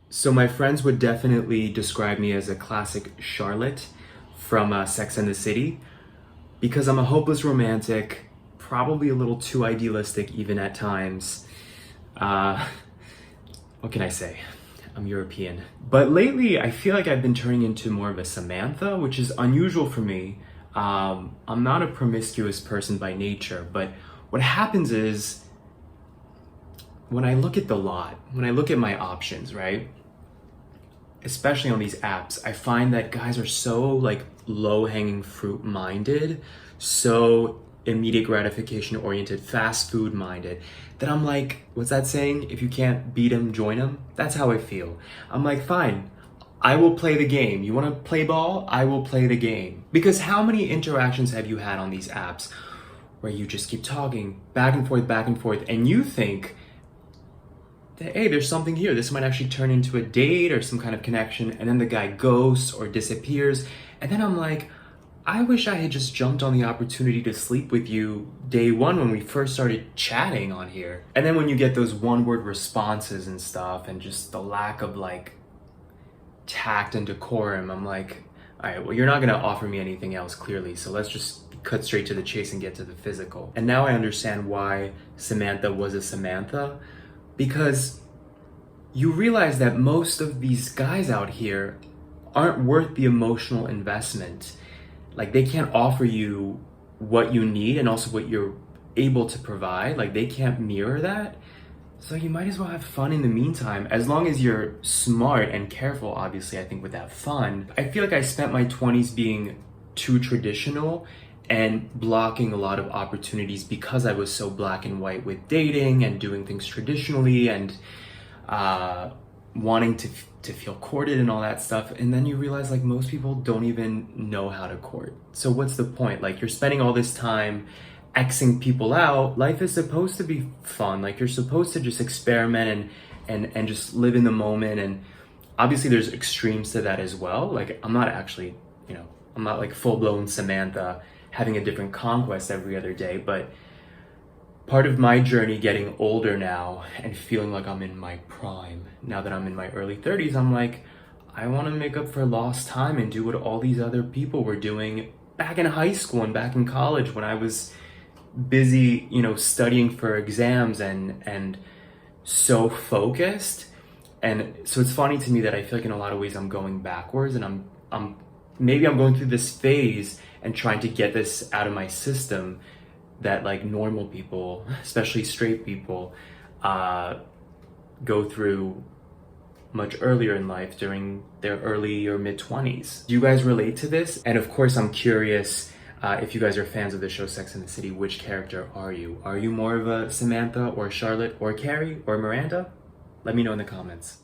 So my friends would definitely describe me as a classic Charlotte from Sex and the City because I'm a hopeless romantic, probably a little too idealistic even at times. Uh, what can I say? I'm European. But lately, I feel like I've been turning into more of a Samantha, which is unusual for me. I'm not a promiscuous person by nature, but what happens is when I look at the lot, when I look at my options, right? Especially on these apps, I find that guys are so like low-hanging fruit minded, so immediate gratification oriented, fast food minded, that I'm like, what's that saying? If you can't beat him, join him. That's how I feel. I'm like, fine, I will play the game. You want to play ball? I will play the game. Because how many interactions have you had on these apps where you just keep talking back and forth, and you think that, hey, there's something here. This might actually turn into a date or some kind of connection. And then the guy ghosts or disappears. And then I'm like, I wish I had just jumped on the opportunity to sleep with you day one when we first started chatting on here. And then when you get those one word responses and stuff and just the lack of like tact and decorum, I'm like, all right, well, you're not going to offer me anything else clearly. So let's just cut straight to the chase and get to the physical. And now I understand why Samantha was a Samantha. Because you realize that most of these guys out here aren't worth the emotional investment. Like, they can't offer you what you need and also what you're able to provide. Like, they can't mirror that. So you might as well have fun in the meantime, as long as you're smart and careful, obviously, I think, with that fun. I feel like I spent my 20s being too traditional and blocking a lot of opportunities because I was so black and white with dating and doing things traditionally and wanting to feel courted and all that stuff. And then you realize like most people don't even know how to court. So what's the point? Like, you're spending all this time Xing people out. Life is supposed to be fun. Like, you're supposed to just experiment and just live in the moment. And obviously there's extremes to that as well. Like, I'm not actually, I'm not like full-blown Samantha having a different conquest every other day, but part of my journey getting older now and feeling like I'm in my prime, now that I'm in my early 30s, I'm like, I want to make up for lost time and do what all these other people were doing back in high school and back in college when I was busy, studying for exams and so focused. And so it's funny to me that I feel like in a lot of ways I'm going backwards, and I'm maybe I'm going through this phase and trying to get this out of my system that like normal people, especially straight people, go through much earlier in life during their early or mid-20s. Do you guys relate to this? And of course, I'm curious if you guys are fans of the show Sex and the City, which character are you? Are you more of a Samantha or Charlotte or Carrie or Miranda? Let me know in the comments.